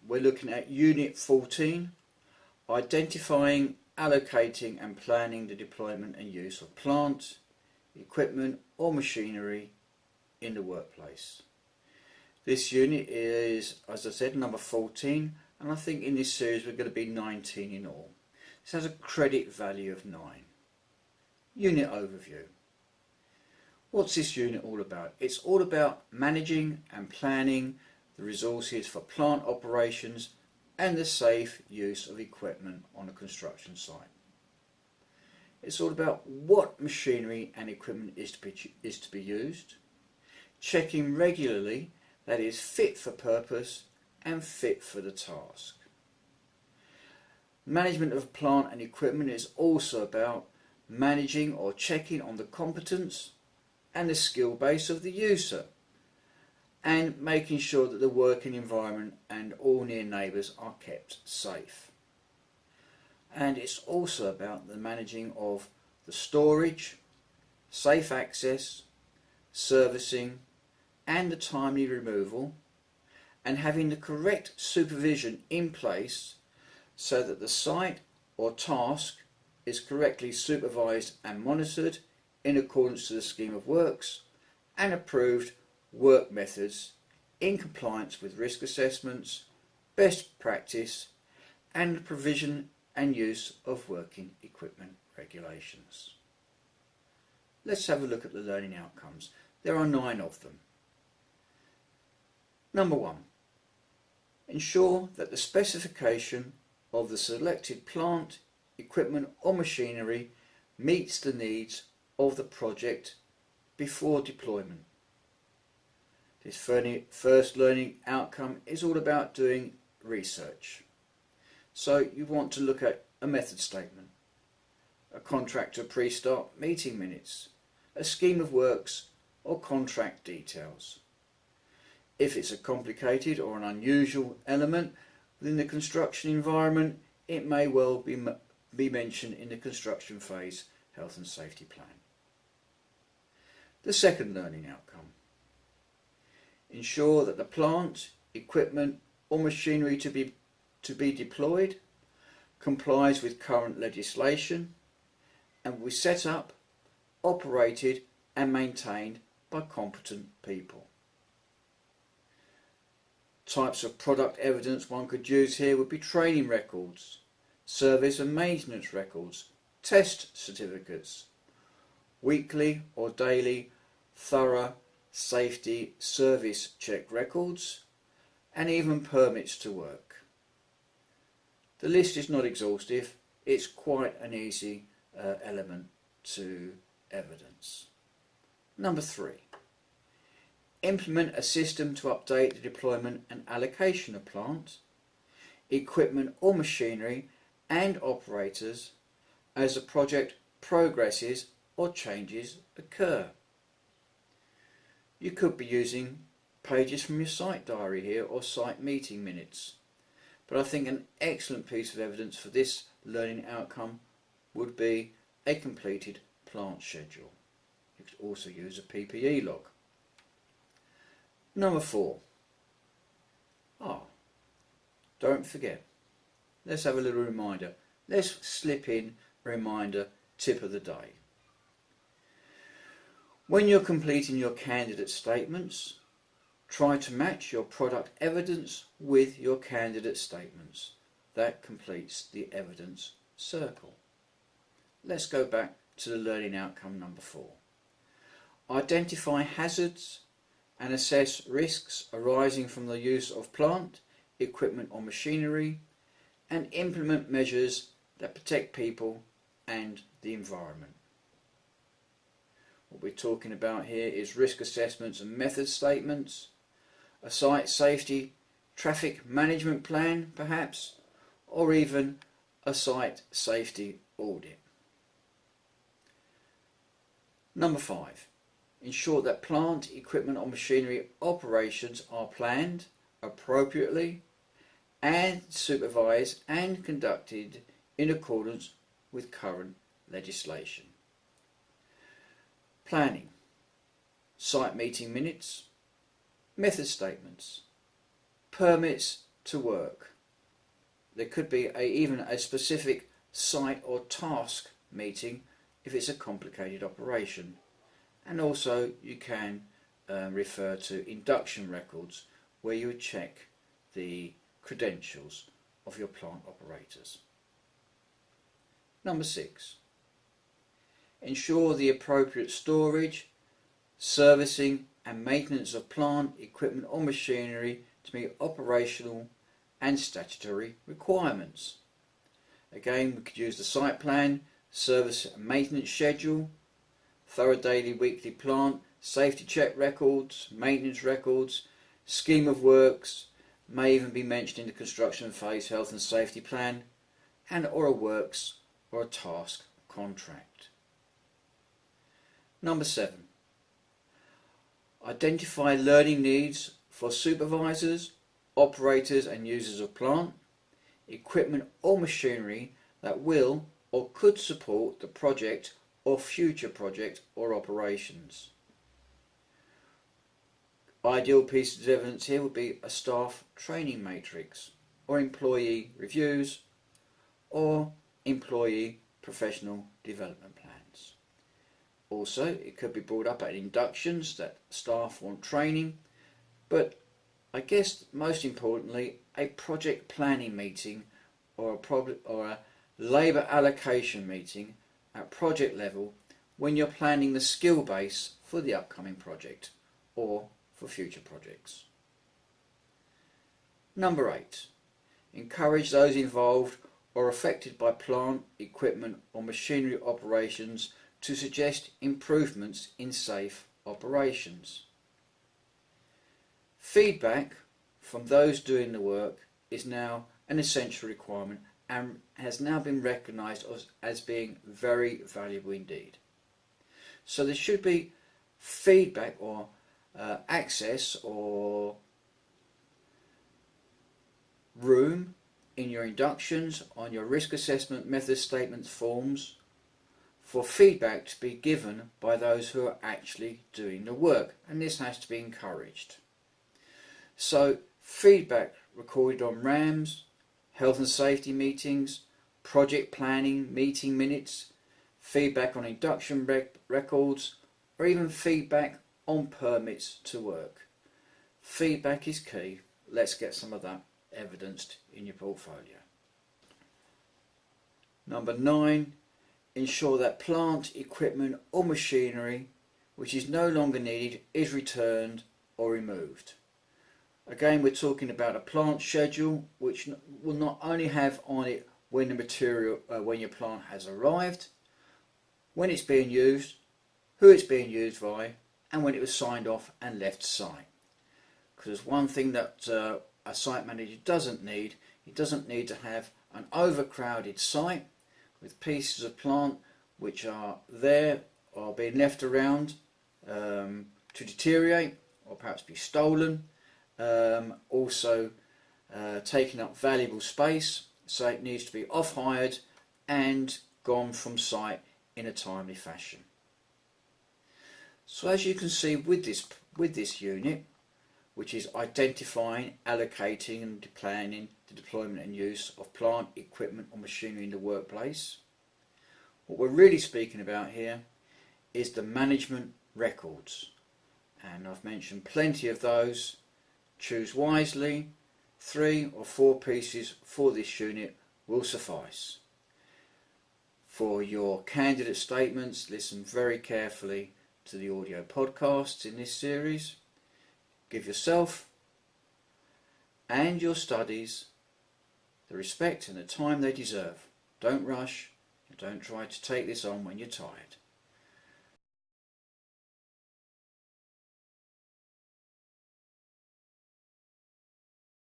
we're looking at Unit 14, identifying, allocating and planning the deployment and use of plant, equipment or machinery in the workplace. This unit is, as I said, number 14, and I think in this series we're going to be 19 in all. This has a credit value of 9. Unit overview. What's this unit all about? It's all about managing and planning the resources for plant operations and the safe use of equipment on a construction site. It's all about what machinery and equipment is to be used, checking regularly that it is fit for purpose and fit for the task. Management of plant and equipment is also about managing or checking on the competence and the skill base of the user, and making sure that the working environment and all near neighbours are kept safe. And it's also about the managing of the storage, safe access, servicing and the timely removal, and having the correct supervision in place so that the site or task is correctly supervised and monitored in accordance to the scheme of works and approved work methods in compliance with risk assessments, best practice and the provision and use of working equipment regulations. Let's have a look at the learning outcomes. There are 9 of them. Number 1. Ensure that the specification of the selected plant, equipment or machinery meets the needs of the project before deployment. This first learning outcome is all about doing research. So you want to look at a method statement, a contractor pre-start meeting minutes, a scheme of works or contract details. If it's a complicated or an unusual element within the construction environment, it may well be mentioned in the construction phase health and safety plan. The second learning outcome. Ensure that the plant, equipment or machinery to be deployed complies with current legislation and will be set up, operated and maintained by competent people. Types of product evidence one could use here would be training records, service and maintenance records, test certificates, weekly or daily thorough safety service check records and even permits to work. The list is not exhaustive, it's quite an easy element to evidence. Number 3. Implement a system to update the deployment and allocation of plant, equipment or machinery and operators as the project progresses or changes occur. You could be using pages from your site diary here or site meeting minutes, but I think an excellent piece of evidence for this learning outcome would be a completed plant schedule. You could also use a PPE log. Number 4. Don't forget. Let's have a little reminder. Let's slip in a reminder tip of the day. When you're completing your candidate statements, try to match your product evidence with your candidate statements. That completes the evidence circle. Let's go back to the learning outcome number 4. Identify hazards and assess risks arising from the use of plant, equipment or machinery, and implement measures that protect people and the environment. What we're talking about here is risk assessments and method statements, a site safety traffic management plan perhaps, or even a site safety audit. Number 5. Ensure that plant, equipment or machinery operations are planned appropriately and supervised and conducted in accordance with current legislation. Planning, site meeting minutes, method statements, permits to work. There could be even a specific site or task meeting if it's a complicated operation. And also you can refer to induction records where you would check the credentials of your plant operators. Number 6. Ensure the appropriate storage, servicing and maintenance of plant, equipment or machinery to meet operational and statutory requirements. Again, we could use the site plan, service and maintenance schedule, thorough daily, weekly plant, safety check records, maintenance records, scheme of works, may even be mentioned in the construction phase health and safety plan, and or a works or a task contract. Number 7. Identify learning needs for supervisors, operators and users of plant, equipment or machinery that will or could support the project or future project or operations. Ideal pieces of evidence here would be a staff training matrix or employee reviews or employee professional development plans. Also, it could be brought up at inductions that staff want training, but I guess most importantly a project planning meeting or a labour allocation meeting at project level when you're planning the skill base for the upcoming project or for future projects. Number 8. Encourage those involved or affected by plant, equipment or machinery operations to suggest improvements in safe operations. Feedback from those doing the work is now an essential requirement and has now been recognised as being very valuable indeed. So there should be feedback or access or room in your inductions, on your risk assessment method statements forms, for feedback to be given by those who are actually doing the work, and this has to be encouraged. So feedback recorded on RAMs, health and safety meetings, project planning, meeting minutes, feedback on induction records, or even feedback on permits to work. Feedback is key. Let's get some of that evidenced in your portfolio. Number 9. Ensure that plant, equipment or machinery which is no longer needed is returned or removed. Again, we're talking about a plant schedule which will not only have on it when the material, when your plant has arrived, when it's being used, who it's being used by, and when it was signed off and left site. Because one thing that a site manager doesn't need, he doesn't need to have an overcrowded site with pieces of plant which are there or being left around to deteriorate or perhaps be stolen. Also taking up valuable space, so it needs to be off-hired and gone from site in a timely fashion. So as you can see with this unit, which is identifying, allocating and planning the deployment and use of plant, equipment or machinery in the workplace, what we're really speaking about here is the management records, and I've mentioned plenty of those. Choose wisely. 3 or 4 pieces for this unit will suffice. For your candidate statements, listen very carefully to the audio podcasts in this series. Give yourself and your studies the respect and the time they deserve. Don't rush and don't try to take this on when you're tired.